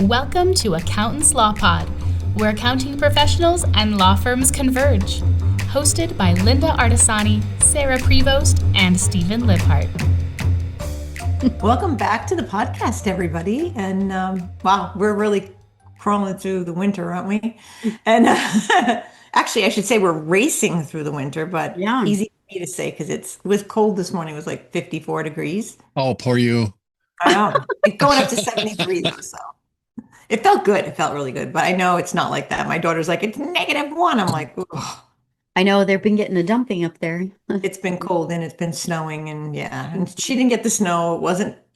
Welcome to Accountants Law Pod, where accounting professionals and law firms converge. Hosted by Linda Artisani, Sarah Prevost, and Stephen Libhart. Welcome back to the podcast, everybody. And wow, we're really crawling through the winter, aren't we? And actually, I should say we're racing through the winter, but Yeah. easy for me to say because it was cold this morning. It was like 54 degrees. Oh, poor you. I know. It's going up to 73 though, so it felt good. It felt really good, but I know it's not like that. My daughter's like, it's -1. I'm like, ugh. I know they've been getting a dumping up there. It's been cold and it's been snowing and yeah. And she didn't get the snow.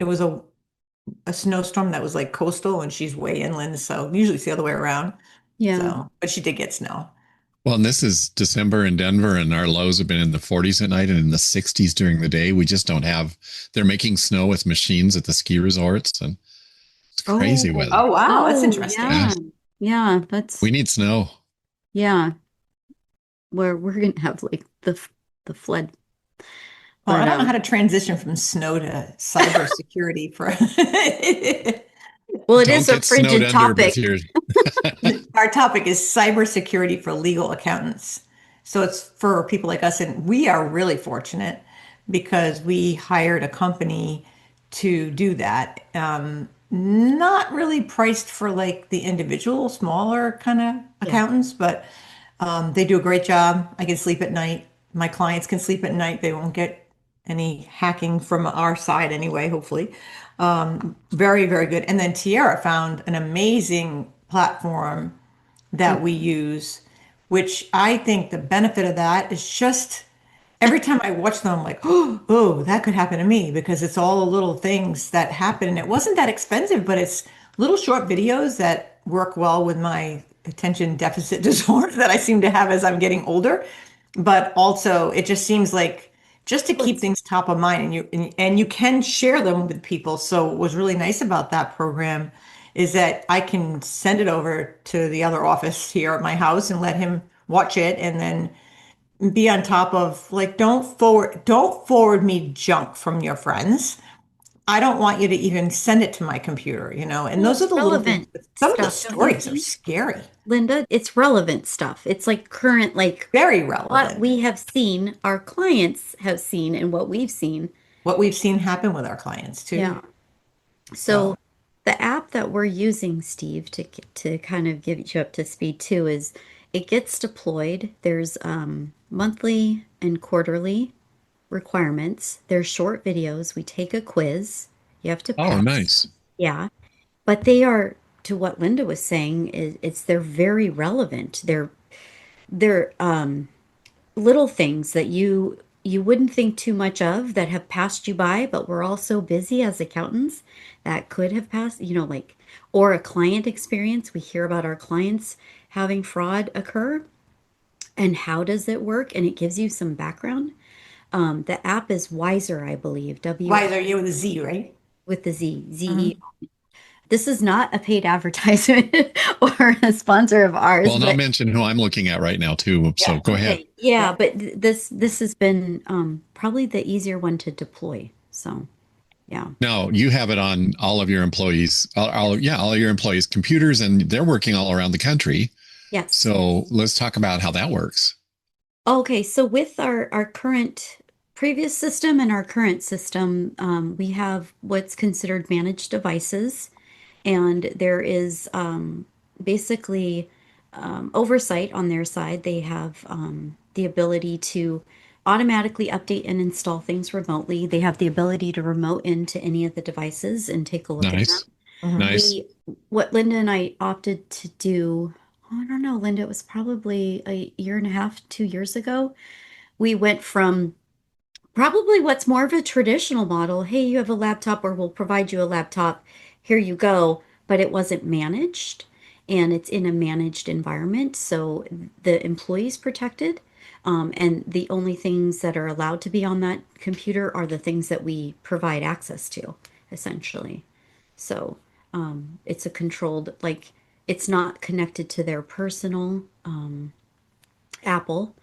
It was a snowstorm that was like coastal and she's way inland. So usually it's the other way around. Yeah. So, but she did get snow. Well, and this is December in Denver, and our lows have been in the 40s at night and in the 60s during the day. We just don't have, they're making snow with machines at the ski resorts, and it's crazy weather. Oh, wow. That's interesting. Yeah. Yeah, We need snow. yeah. We're gonna have like the flood. Well, I But, don't know how to transition from snow to cybersecurity for well, it Don't is a get snowed frigid under topic. with your- our topic is cybersecurity for legal accountants. So it's for people like us, and we are really fortunate because we hired a company to do that. Not really priced for like the individual, smaller kind of accountants, but they do a great job. I can sleep at night. My clients can sleep at night. They won't get any hacking from our side anyway, hopefully. Very, very good. And then Tiara found an amazing platform that we use, which I think the benefit of that is just every time I watch them, I'm like, oh, that could happen to me because it's all the little things that happen. And it wasn't that expensive, but it's little short videos that work well with my attention deficit disorder that I seem to have as I'm getting older. But also, it just seems like just to keep things top of mind, and you can share them with people. So what was really nice about that program is that I can send it over to the other office here at my house and let him watch it, and then be on top of like don't forward me junk from your friends. I don't want you to even send it to my computer, and Well, those are it's the little things. relevant Some of the stuff, don't you stories are think? scary, Linda, it's relevant stuff. It's like current, like very what relevant. we have seen, our clients have seen, and what we've seen. What we've seen happen with our clients too. Yeah. So the app that we're using, Steve, to kind of get you up to speed too, is it gets deployed. There's monthly and quarterly requirements. There's short videos. We take a quiz. You have to Oh, pass. nice. Yeah. But they are, to what Linda was saying, they're very relevant. They're little things that you wouldn't think too much of that have passed you by, but we're all so busy as accountants that could have passed, like, or a client experience. We hear about our clients having fraud occur and how does it work? And it gives you some background. The app is Wiser, I believe, Wiser, you with a Z, right? with the Z, Z-E. This is not a paid advertisement or a sponsor of ours, Well, and I'll but mention who I'm looking at right now too. So Yeah. go ahead. okay, yeah, but this has been probably the easier one to deploy. So, yeah. Now you have it on all of your employees, all of your employees' computers, and they're working all around the country. Yes. So let's talk about how that works. Okay, so with our current previous system and our current system, we have what's considered managed devices, and there is basically oversight on their side. They have the ability to automatically update and install things remotely. They have the ability to remote into any of the devices and take a look at Nice. them. Mhm. Nice. What Linda and I opted to do, I don't know, Linda, it was probably a year and a half, 2 years ago. We went from probably what's more of a traditional model. Hey, you have a laptop, or we'll provide you a laptop. Here you go. But it wasn't managed, and it's in a managed environment. So the employee's protected. And the only things that are allowed to be on that computer are the things that we provide access to, essentially. So it's a controlled, like, it's not connected to their personal Apple.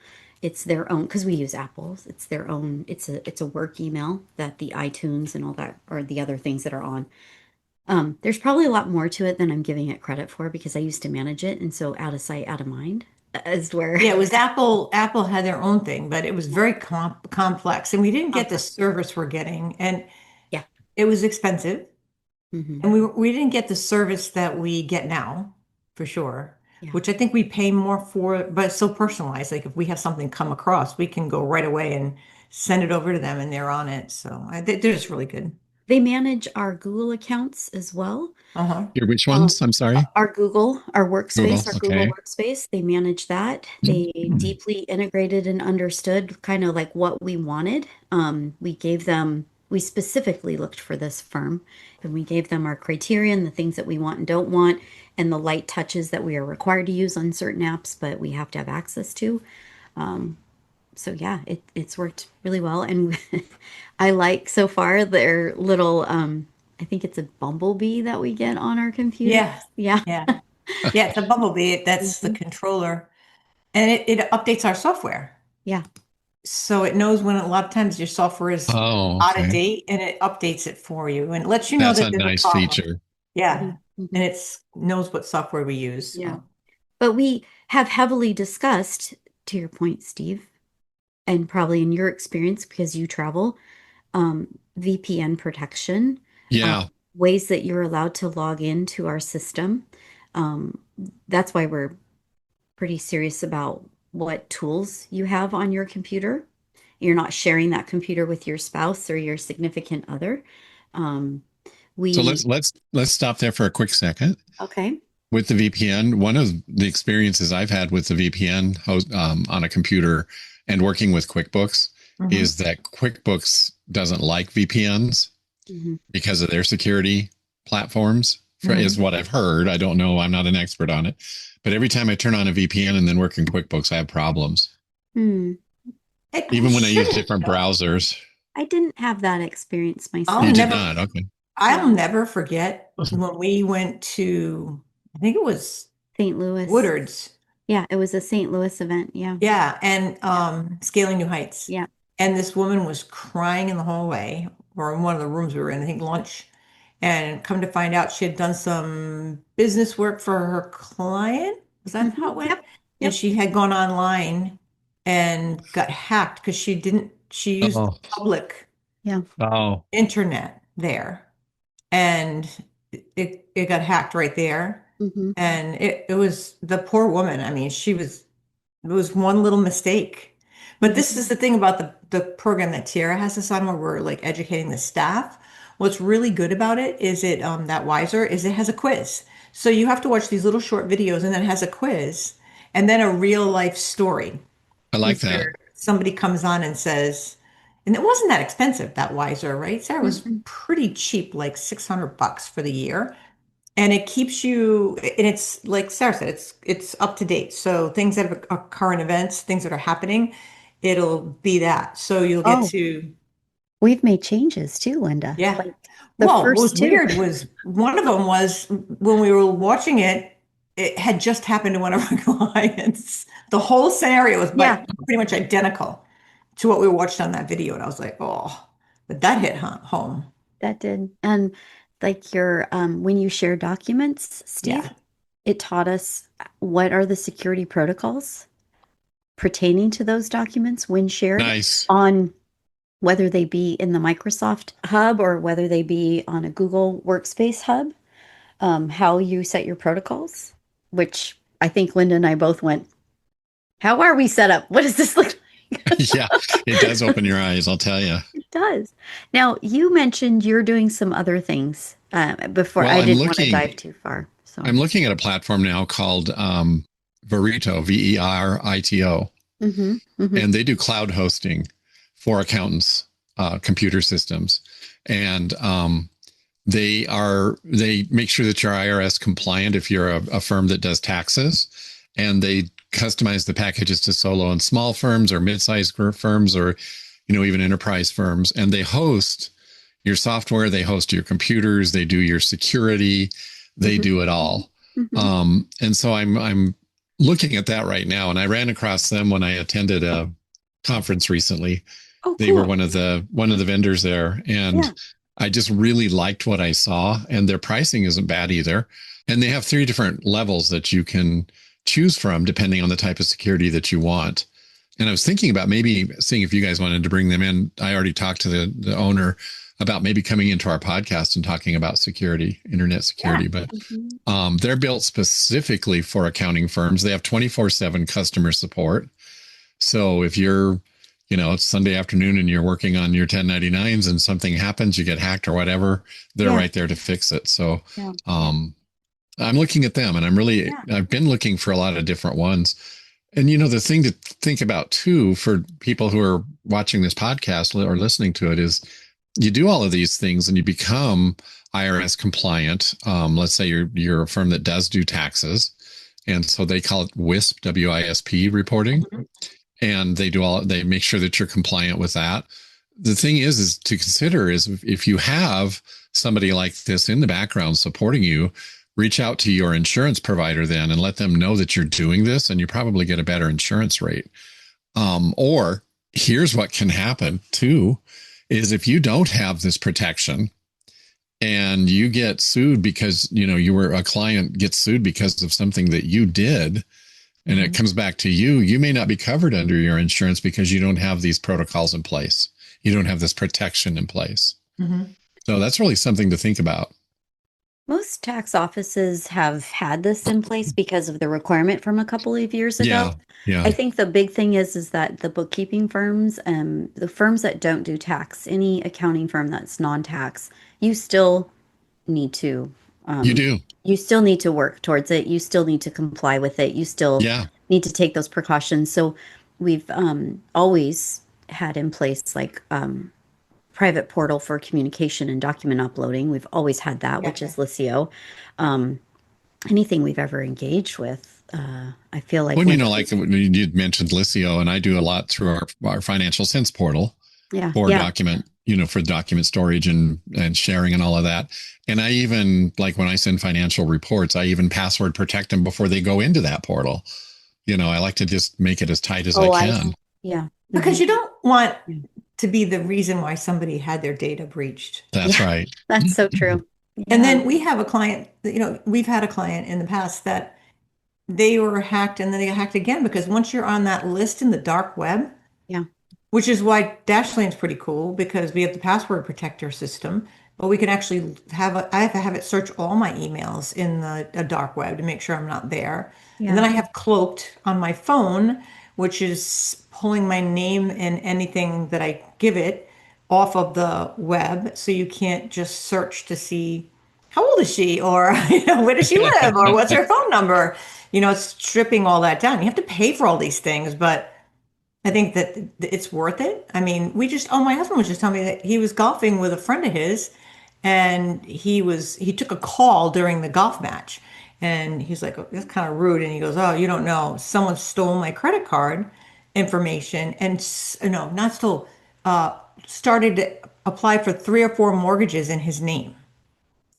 It's their own, because we use Apples. It's their own. It's a work email that the iTunes and all that, or the other things that are on. There's probably a lot more to it than I'm giving it credit for because I used to manage it, and so out of sight, out of mind is where. Yeah, it was Apple. Apple had their own thing, but it was very complex, and we didn't get the service we're getting, and Yeah. it was expensive, Hmm. and we didn't get the service that we get now, for sure. Yeah. Which I think we pay more for, but it's so personalized. Like if we have something come across, we can go right away and send it over to them, and they're on it. So they're just really good. They manage our Google accounts as well. Uh-huh. Your which ones? I'm sorry. Our Google, our Google. workspace, our Google Okay. workspace, they manage that. They deeply integrated and understood kind of like what we wanted. We specifically looked for this firm and we gave them our criterion, the things that we want and don't want, and the light touches that we are required to use on certain apps, but we have to have access to. So yeah, it's worked really well. And I like so far their little, I think it's a bumblebee that we get on our computer. Yeah. Yeah. Yeah. Yeah, it's a Bumblebee. That's the controller. And it updates our software. Yeah. So it knows when a lot of times your software is Oh, out of okay. date and it updates it for you and lets you know That's that a there's a nice problem. feature. Yeah. Mhm. And it knows what software we use. Yeah. But we have heavily discussed, to your point, Steve, and probably in your experience because you travel, VPN protection, Yeah. ways that you're allowed to log into our system. That's why we're pretty serious about what tools you have on your computer. You're not sharing that computer with your spouse or your significant other. So We, let's stop there for a quick second. okay. With the VPN, one of the experiences I've had with the VPN host, on a computer and working with QuickBooks Mhm. is that QuickBooks doesn't like VPNs Mhm. because of their security platforms, Mhm. is what I've heard. I don't know. I'm not an expert on it. But every time I turn on a VPN and then work in QuickBooks, I have problems, Hmm. even when I use shouldn't, different though. browsers. I didn't have that experience myself. I'll You did never, not. Okay. I'll never forget when we went to, I think it was St. Louis. Woodard's. Yeah, it was a St. Louis event. Yeah. Yeah, and Scaling New Heights. Yeah. And this woman was crying in the hallway or in one of the rooms we were in, I think lunch. And come to find out, she had done some business work for her client. Was that how it went? Yep. And she had gone online and got hacked because she used Oh. public Yeah. Oh. internet there. And it got hacked right there. Mhm. And it was the poor woman. I mean, it was one little mistake. But this is the thing about the program that Tiara has us on where we're like educating the staff. What's really good about it is that Wiser is it has a quiz. So you have to watch these little short videos and then it has a quiz and then a real life story. I like that. Where somebody comes on and says, and it wasn't that expensive, that Wiser, right? Sarah, was pretty cheap, like $600 for the year. And it keeps you, and it's like Sarah said, it's up to date. So things that are current events, things that are happening, it'll be that. So you'll get Oh. to, We've made changes too, Linda. yeah. Like the Well, what first was two. weird was one of them was when we were watching it, it had just happened to one of our clients. The whole scenario was Yeah. pretty much identical to what we watched on that video. And I was like, oh, but that hit home. That did. And like your when you share documents, Steve, Yeah. it taught us what are the security protocols pertaining to those documents when shared Nice. on whether they be in the Microsoft hub or whether they be on a Google Workspace hub, how you set your protocols, which I think Linda and I both went, how are we set up? What does this look like? Yeah, it does open your eyes, I'll tell you. It does. Now, you mentioned you're doing some other things before. Well, I I'm didn't want to looking- dive too far. So I'm looking at a platform now called Verito, Verito, Mhm, mhm. and they do cloud hosting for accountants, computer systems, and they make sure that you're IRS compliant if you're a firm that does taxes, and they customize the packages to solo and small firms or mid-sized firms or even enterprise firms, and they host your software, they host your computers, they do your security, they do it all. Mhm. And so I'm looking at that right now, and I ran across them when I attended a conference recently. Oh, They were cool. one of the vendors there, and Yeah. I just really liked what I saw, and their pricing isn't bad either. And they have 3 different levels that you can choose from depending on the type of security that you want. And I was thinking about maybe seeing if you guys wanted to bring them in. I already talked to the owner about maybe coming into our podcast and talking about security, internet security. But they're built specifically for accounting firms. They have 24/7 customer support. So if you're, it's Sunday afternoon and you're working on your 1099s and something happens, you get hacked or whatever, they're right there to fix it. So I'm looking at them, and I've been looking for a lot of different ones. And, the thing to think about too, for people who are watching this podcast or listening to it, is you do all of these things and you become IRS compliant. Let's say you're a firm that does do taxes. And so they call it WISP, WISP reporting. And they make sure that you're compliant with that. The thing is to consider is if you have somebody like this in the background supporting you, reach out to your insurance provider then and let them know that you're doing this, and you probably get a better insurance rate. Or here's what can happen too, is if you don't have this protection and you get sued because, a client gets sued because of something that you did, and it comes back to you, you may not be covered under your insurance because you don't have these protocols in place. You don't have this protection in place. So that's really something to think about. Most tax offices have had this in place because of the requirement from a couple of years ago. Yeah. I think the big thing is that the bookkeeping firms, the firms that don't do tax, any accounting firm that's non-tax, you still need to. You do. You still need to work towards it. You still need to comply with it. You still need to take those precautions. So we've always had in place like private portal for communication and document uploading. We've always had that, which is Lisio. Anything we've ever engaged with, I feel like. Well, like you mentioned Lisio, and I do a lot through our Financial Sense portal for document, for document storage and sharing and all of that. And I even, like when I send financial reports, I even password protect them before they go into that portal. I like to just make it as tight as I can. Because you don't want to be the reason why somebody had their data breached. That's right. That's so true. And then we have a client, we've had a client in the past that they were hacked and then they got hacked again, because once you're on that list in the dark web, which is why Dashlane's pretty cool, because we have the password protector system, but we can actually I have to have it search all my emails in the dark web to make sure I'm not there. And then I have Cloaked on my phone, which is pulling my name and anything that I give it off of the web. So you can't just search to see how old is she, or where does she live, or what's her phone number. It's stripping all that down. You have to pay for all these things, but I think that it's worth it. I mean, my husband was just telling me that he was golfing with a friend of his, and he took a call during the golf match, and he's like, oh, that's kind of rude. And he goes, oh, you don't know, someone stole my credit card information, and no, not stole, started to apply for 3 or 4 mortgages in his name.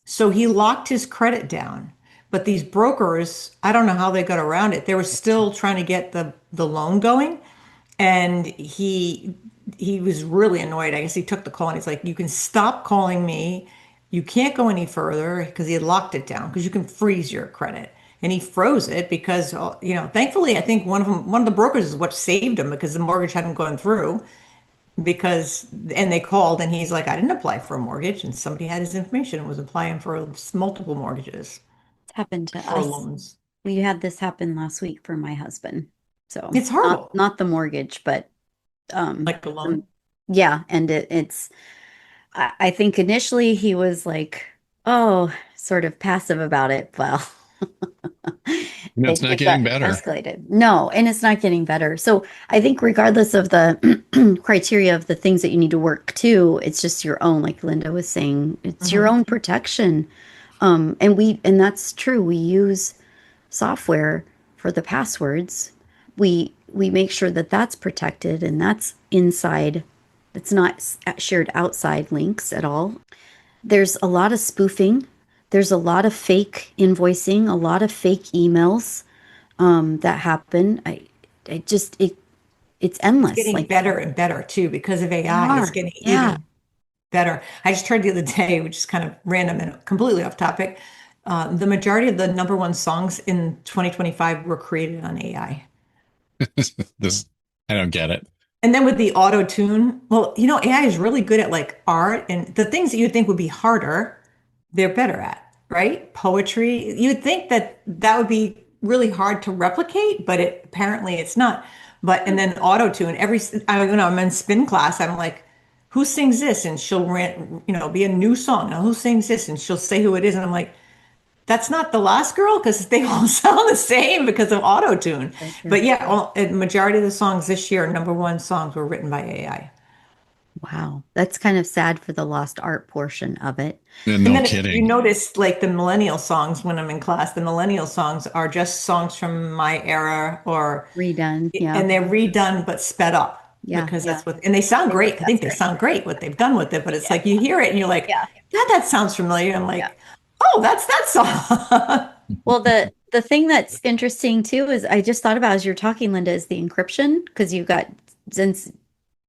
So he locked his credit down. But these brokers, I don't know how they got around it. They were still trying to get the loan going. And he was really annoyed. I guess he took the call and he's like, you can stop calling me. You can't go any further, because he had locked it down, because you can freeze your credit. And he froze it because, thankfully, I think one of the brokers is what saved him, because the mortgage hadn't gone through. And they called and he's like, I didn't apply for a mortgage. And somebody had his information and was applying for multiple mortgages. It's happened to for us. Loans. We had this happen last week for my husband. So it's horrible. Not the mortgage, but like the loan. Yeah. And it's, I think initially he was like, oh, sort of passive about it. Well, it's not getting better. Escalated. No, and it's not getting better. So I think regardless of the criteria of the things that you need to work to, it's just your own, like Linda was saying, it's your own protection. And that's true. We use software for the passwords. We make sure that that's protected and that's inside. It's not shared outside links at all. There's a lot of spoofing. There's a lot of fake invoicing, a lot of fake emails that happen. It's endless. It's getting better and better too, because of AI. It's getting even better. I just heard the other day, which is kind of random and completely off topic. The majority of the number one songs in 2025 were created on AI. This, I don't get it. And then with the auto tune, well, AI is really good at like art and the things that you'd think would be harder, they're better at, right? Poetry. You'd think that that would be really hard to replicate, but apparently it's not. But and then auto tune. I'm in spin class. I'm like, who sings this? And she'll be a new song. Now, who sings this? And she'll say who it is, and I'm like, that's not the last girl because they all sound the same because of auto tune. But yeah, a majority of the songs this year, number one songs, were written by AI. Wow. That's kind of sad for the lost art portion of it. No And then if you kidding. notice, like the millennial songs, when I'm in class, the millennial songs are just songs from my era, Redone. Yeah. and they're redone but sped up Yeah. because and they sound great. I think they sound great what they've done with it, but it's like you hear it and you're like, Yeah. yeah, that sounds familiar. I'm like, oh, that's that song. Well, the thing that's interesting too is I just thought about as you're talking, Linda, is the encryption because you've got since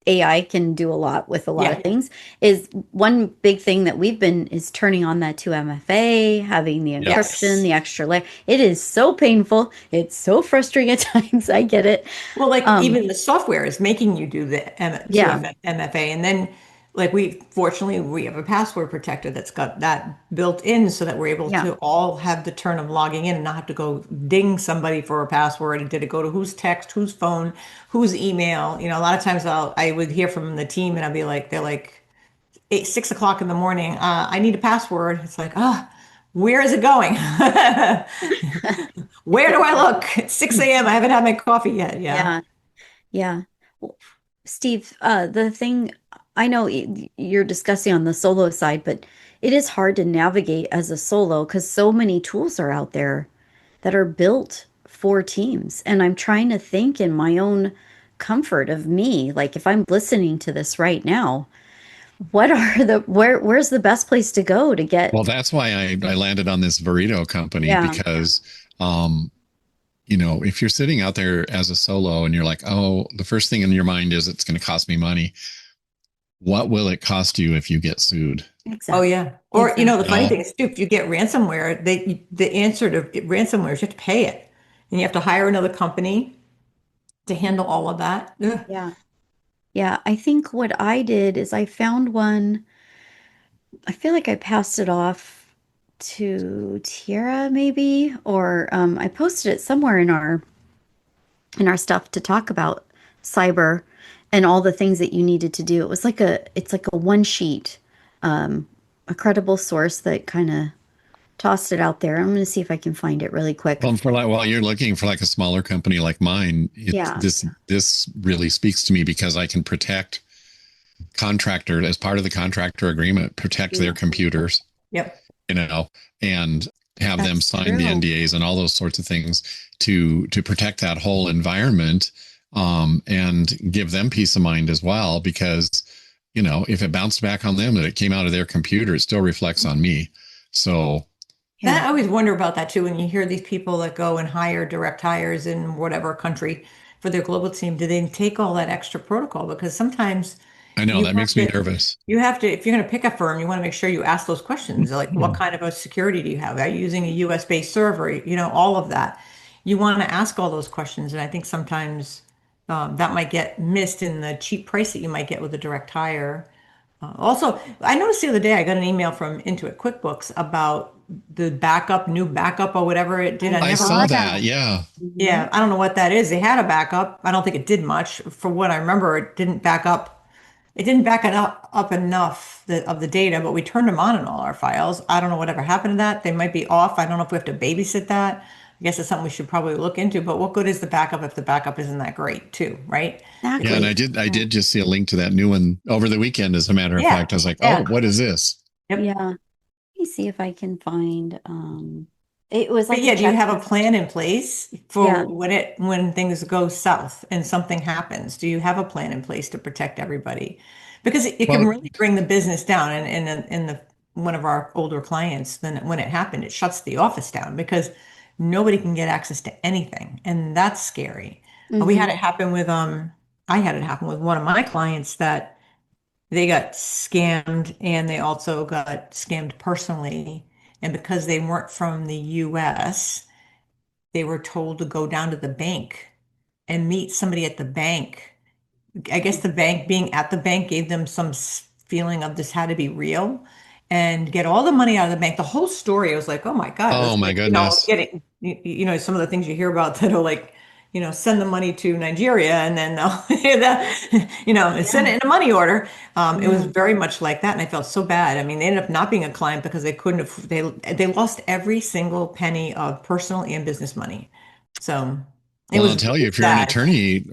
AI can do a lot with a lot of things. Is one big thing that we've been is turning on that 2MFA, having the encryption, the extra layer. It is so painful. It's so frustrating at times. I get it. Well, like even the software is making you do the MFA, and then like fortunately we have a password protector that's got that built in so that we're able to all have the turn of logging in and not have to go ding somebody for a password. And did it go to whose text, whose phone, whose email? A lot of times I would hear from the team and I'd be like, they're like 6 o'clock in the morning. I need a password. It's like, where is it going? Where do I look? It's 6 a.m. I haven't had my coffee yet. Yeah. Well, Steve, the thing I know you're discussing on the solo side, but it is hard to navigate as a solo because so many tools are out there that are built for teams. And I'm trying to think in my own comfort of me, like if I'm listening to this right now, where's the best place to go to get? Well, that's why I landed on this burrito company because, if you're sitting out there as a solo and you're like, oh, the first thing in your mind is it's going to cost me money. What will it cost you if you get sued? Exactly. Oh yeah. Or, the funny thing is too, if you get ransomware, the answer to ransomware is you have to pay it and you have to hire another company to handle all of that. Ugh. Yeah. Yeah. I think what I did is I found one, I feel like I passed it off to Tiara maybe, or I posted it somewhere in our stuff to talk about cyber and all the things that you needed to do. It's like a one sheet, a credible source that kind of tossed it out there. I'm going to see if I can find it really quick. Well, while you're looking for like a smaller company like mine, this really speaks to me because I can protect contractor as part of the contractor agreement, protect their computers. Yep. And have them sign the NDAs and all those sorts of things to protect that whole environment. And give them peace of mind as well, because, if it bounced back on them that it came out of their computer, it still reflects on me. So I always wonder about that too. When you hear these people that go and hire direct hires in whatever country for their global team, do they take all that extra protocol? Because sometimes I know that makes me nervous. You have to, if you're going to pick a firm, you want to make sure you ask those questions. Like, what kind of a security do you have? Are you using a US based server? All of that. You want to ask all those questions. And I think sometimes that might get missed in the cheap price that you might get with a direct hire. Also, I noticed the other day I got an email from Intuit QuickBooks about the new backup or whatever it did. I saw that. Yeah. Yeah. I don't know what that is. They had a backup. I don't think it did much. For what I remember, it didn't back up. It didn't back it up enough of the data, but we turned them on in all our files. I don't know whatever happened to that. They might be off. I don't know if we have to babysit that. I guess it's something we should probably look into, but what good is the backup if the backup isn't that great too, right? Exactly. Yeah, and I did just see a link to that new one over the weekend, as a matter of fact. I was like, oh, what is this? Yep. Yeah. Let me see if I can find it was like do you have a plan in place for when things go south and something happens? Do you have a plan in place to protect everybody? Because it can really bring the business down. And in one of our older clients, then when it happened, it shuts the office down because nobody can get access to anything. And that's scary. We had it happen with I had it happen with one of my clients that they got scammed and they also got scammed personally. And because they weren't from the US, they were told to go down to the bank and meet somebody at the bank. I guess the bank, being at the bank, gave them some feeling of this had to be real and get all the money out of the bank. The whole story, I was like, oh my God, it Oh was my like, goodness. getting, some of the things you hear about that are like, send the money to Nigeria and then and send Yeah. it in a money order. It was Yeah. very much like that. And I felt so bad. I mean, they ended up not being a client because they couldn't have, they lost every single penny of personal and business money. So it Well, I'll was tell you, really if you're an sad. attorney,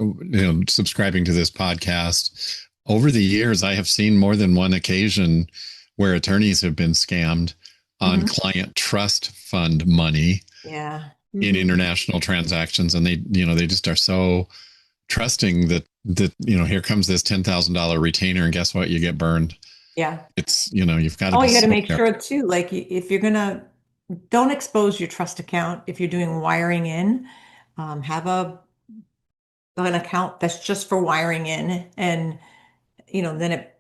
subscribing to this podcast, over the years, I have seen more than one occasion where attorneys have been scammed on Mhm. client trust fund money Yeah. in Mhm. international transactions. And they just are so trusting that here comes this $10,000 retainer. And guess what? You get burned. Yeah. You've got to Oh, be you got to so make careful. sure too, like if you're gonna, don't expose your trust account if you're doing wiring in. Have an account that's just for wiring in, and then it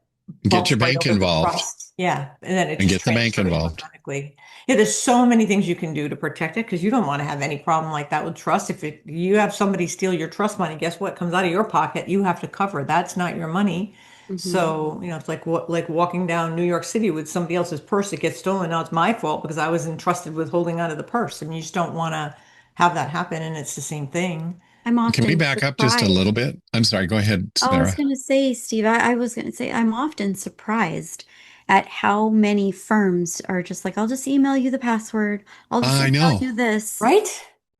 Get bumps your right bank over the involved trust. Yeah, and then it and just get the bank transfers involved. automatically. Yeah, there's so many things you can do to protect it because you don't want to have any problem like that with trust. If you have somebody steal your trust money, guess what comes out of your pocket? You have to cover. That's not your money. Mhm. So, it's like like walking down New York City with somebody else's purse that gets stolen. Now it's my fault because I was entrusted with holding onto the purse, and you just don't want to have that happen. And it's the same thing. I'm Can we often back up just a surprised. little bit? I'm sorry. Go ahead, Oh, I was Sarah. going to say, Steve, I was going to say, I'm often surprised at how many firms are just like, I'll just email you the password. I'll just I email know. you this. Right?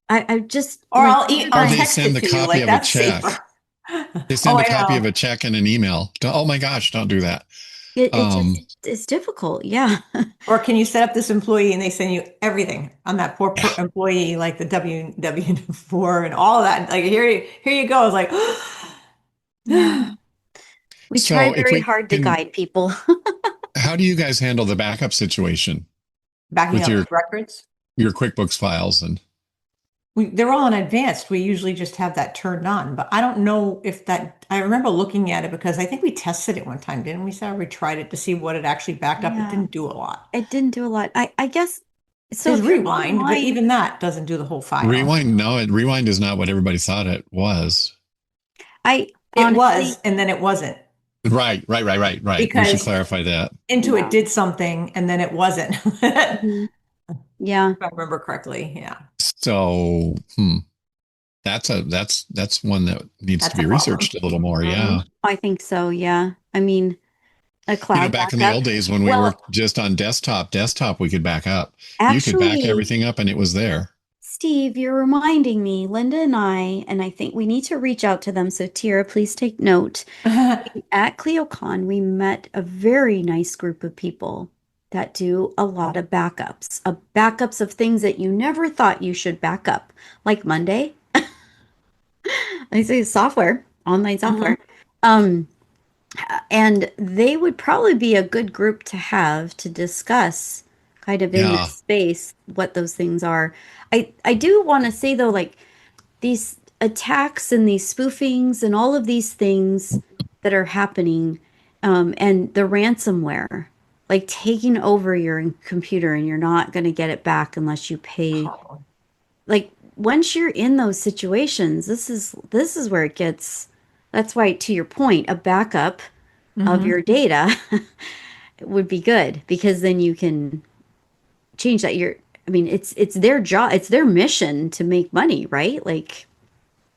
I just Or like, Or I'll they text send it the to you. copy Like of a that's check. safer. They Oh, send a I copy of know. a check in an email. Oh my gosh, don't do that. it just, Um, it's difficult. Yeah. Or can you set up this employee and they send you everything on that poor employee, like the W4 and all of that. Like here you go. I was like, Yeah. We try so if very we hard to can, guide people. how do you guys handle the backup situation backing with up your records. your QuickBooks files? And They're all in advanced. We usually just have that turned on, but I don't know if that, I remember looking at it because I think we tested it one time, didn't we, Sarah? We tried it to see what it actually backed up. It Yeah. didn't do a lot. It didn't do a lot. I guess, so There's if you're rewind, but online, even that doesn't do the whole file. rewind, no, rewind is not what everybody thought it was. I It was, honestly, and then it wasn't Right. We should because clarify that. Intuit yeah. did something and then it wasn't. If Mhm. Yeah. I remember correctly. Yeah, So, that's one that needs to that's a be problem. researched a little more. Mhm. Yeah. I think so. Yeah. I mean, a cloud Back in the backup. old days when we Well, worked just on desktop, we could back up. You could back actually, everything up and it was there. Steve, you're reminding me, Linda and I think we need to reach out to them. So, Tira, please take note. At CleoCon, we met a very nice group of people that do a lot of backups, backups of things that you never thought you should back up, like Monday. I say software, online Mhm. software. Um, And they would probably be a good group to have to discuss kind of in Yeah. this space what those things are. I do want to say though, like these attacks and these spoofings and all of these things that are happening, and the ransomware, like taking over your computer and you're not going to get it back unless you pay. Oh. Like once you're in those situations, this is where it gets. That's why, to your point, a backup of Mhm. your data would be good because then you can change that. I mean, it's their job, it's their mission to make money, right? Like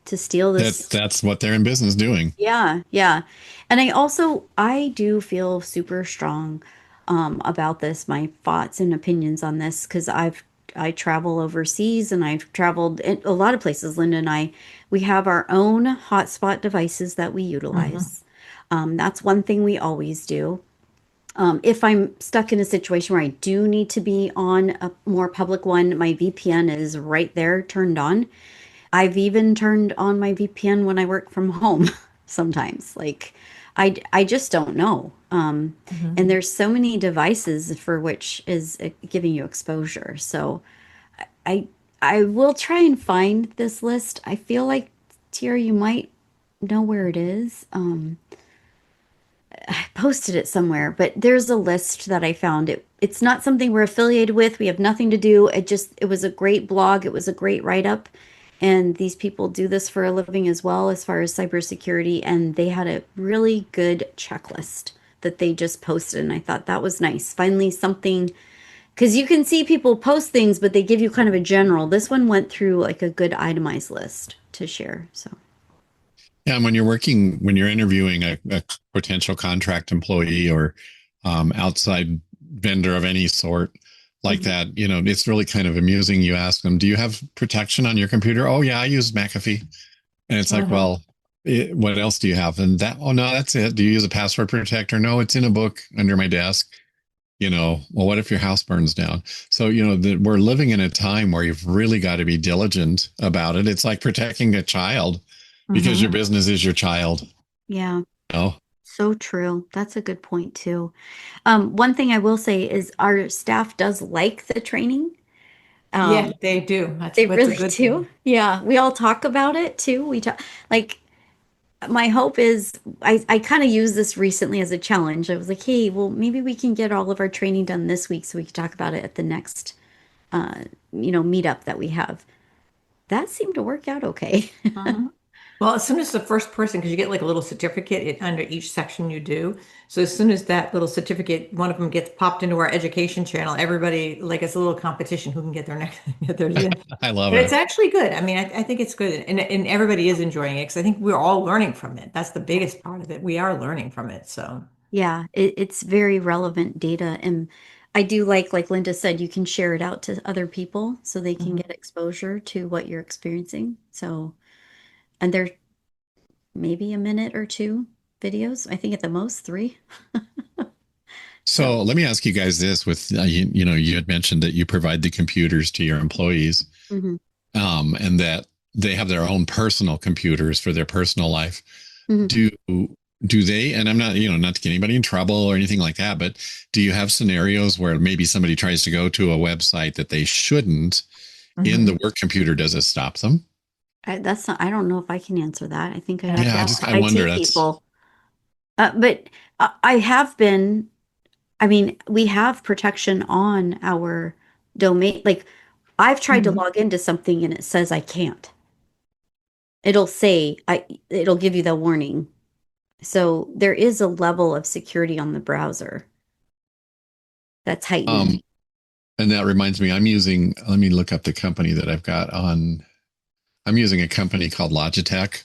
to steal this. That's what they're in business doing. Yeah, yeah. And I do feel super strong about this, my thoughts and opinions on this, because I travel overseas and I've traveled in a lot of places. Linda and we have our own hotspot devices that we Mhm. utilize. That's one thing we always do. If I'm stuck in a situation where I do need to be on a more public one, my VPN is right there turned on. I've even turned on my VPN when I work from home sometimes. Like, I just don't know. And Mhm. there's so many devices for which is giving you exposure. So I I will try and find this list. I feel like Tira, you might know where it is. I posted it somewhere, but there's a list that I found. It's not something we're affiliated with. We have nothing to do. It was a great blog. It was a great write-up. And these people do this for a living as well, as far as cybersecurity. And they had a really good checklist that they just posted. And I thought that was nice. Finally, something, because you can see people post things, but they give you kind of a general. This one went through like a good itemized list to share. So. Yeah, and when you're interviewing a potential contract employee or outside vendor of any sort like that, it's really kind of amusing. You ask them, do you have protection on your computer? Oh, yeah, I use McAfee. And it's like, well, what else do you have? And oh, no, that's it. Do you use a password protector? No, it's in a book under my desk. Well, what if your house burns down? So, we're living in a time where you've really got to be diligent about it. It's like protecting a child because your business is your child. Yeah. Oh, so true. That's a good point too. One thing I will say is our staff does like the training. Yeah, they do. That's They what's really a good do. thing. Yeah, we all talk about it too. We talk like my hope is I kind of used this recently as a challenge. I was like, hey, well, maybe we can get all of our training done this week so we can talk about it at the next meetup that we have. That seemed to work out okay. Well, as soon as the first person, because you get like a little certificate under each section you do. So as soon as that little certificate, one of them gets popped into our education channel, everybody, like it's a little competition who can get their next, get theirs in. I love But it. it's actually good. I mean, I think it's good. And everybody is enjoying it because I think we're all learning from it. That's the biggest part of it. We are learning from it. So, Yeah, it's very relevant data. And I do like Linda said, you can share it out to other people so they can get exposure to what you're experiencing. So, and they're maybe a minute or two videos. I think at the most 3. So let me ask you guys this: with you had mentioned that you provide the computers to your employees, Mm-hmm. and that they have their own personal computers for their personal life. Mm-hmm. Do they? And I'm not not to get anybody in trouble or anything like that, but do you have scenarios where maybe somebody tries to go to a website that they shouldn't in the work computer? Does it stop them? That's not, I don't know if I can answer that. I think I have to ask I wonder. IT people. But I have been, I mean, we have protection on our domain. Like I've tried to log into something and it says I can't. It'll give you the warning. So there is a level of security on the browser that's heightened. And that reminds me, let me look up the company that I've got on. I'm using a company called Logitech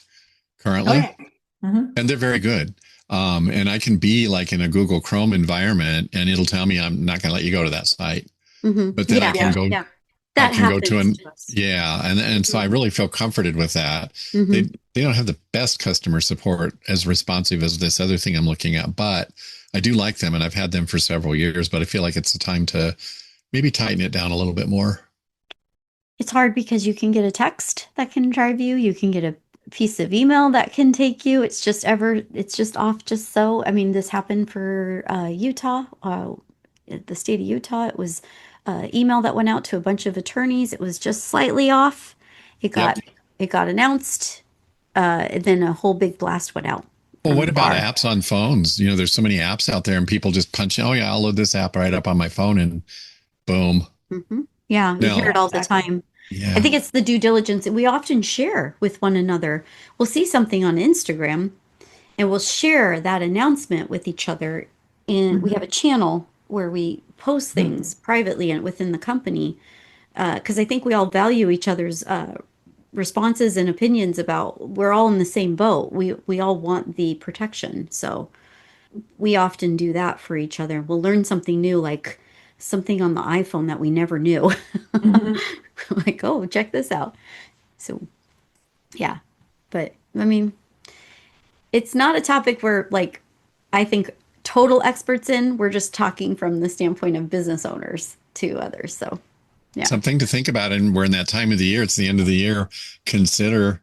currently, and they're very good. And I can be like in a Google Chrome environment and it'll tell me I'm not going to let you go to that site. But then I can go, That I can go happens to to us. And so I really feel comforted with that. They don't have the best customer support as responsive as this other thing I'm looking at, but I do like them and I've had them for several years, but I feel like it's the time to maybe tighten it down a little bit more. It's hard because you can get a text that can drive you. You can get a piece of email that can take you. It's just off just so. I mean, this happened for Utah, the state of Utah. It was email that went out to a bunch of attorneys. It was just slightly off. It got announced, and then a whole big blast went out. Well, what about apps on phones? There's so many apps out there and people just punch, oh yeah, I'll load this app right up on my phone and boom. Yeah, we hear it all the time. Yeah. I think it's the due diligence that we often share with one another. We'll see something on Instagram and we'll share that announcement with each other. And we have a channel where we post things privately and within the company. Because I think we all value each other's responses and opinions about, we're all in the same boat. We all want the protection. So we often do that for each other. We'll learn something new, like something on the iPhone that we never knew. Like, oh, check this out. So, yeah. But, I mean, it's not a topic where, like, I think total experts in. We're just talking from the standpoint of business owners to others. So, yeah. Something to think about. And we're in that time of the year. It's the end of the year. Consider,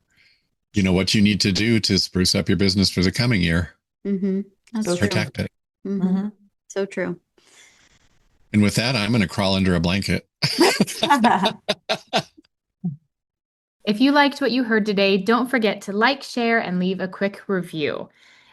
what you need to do to spruce up your business for the coming year. That's So true. Protect it. So true. And with that, I'm going to crawl under a blanket. If you liked what you heard today, don't forget to like, share, and leave a quick review.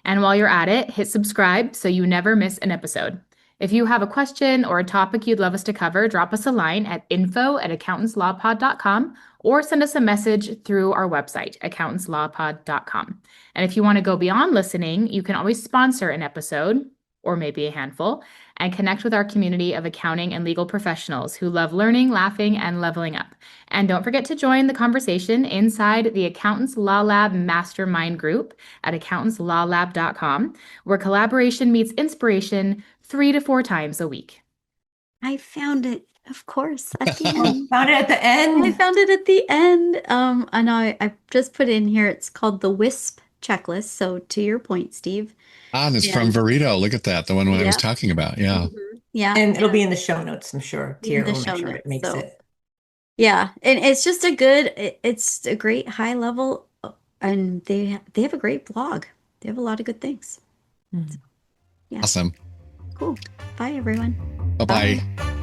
And while you're at it, hit subscribe so you never miss an episode. If you have a question or a topic you'd love us to cover, drop us a line at info@accountantslawpod.com or send us a message through our website, accountantslawpod.com. And if you want to go beyond listening, you can always sponsor an episode, or maybe a handful, and connect with our community of accounting and legal professionals who love learning, laughing, and leveling up. And don't forget to join the conversation inside the Accountants Law Lab Mastermind group at accountantslawlab.com, where collaboration meets inspiration 3 to 4 times a week. I found it, of course, at the end. Found it at the end. I found it at the end. And I just put in here, it's called the WISP checklist. So to your point, Steve. And it's from Verito. Look at that. The one I was talking about. Yeah. Mm-hmm. Yeah. And it'll be in the show notes, I'm sure. Tier will make sure it makes it. Yeah. And it's just it's a great high level, and they have a great blog. They have a lot of good things. Mm-hmm. So, yeah. Awesome. Cool. Bye, everyone. Bye-bye.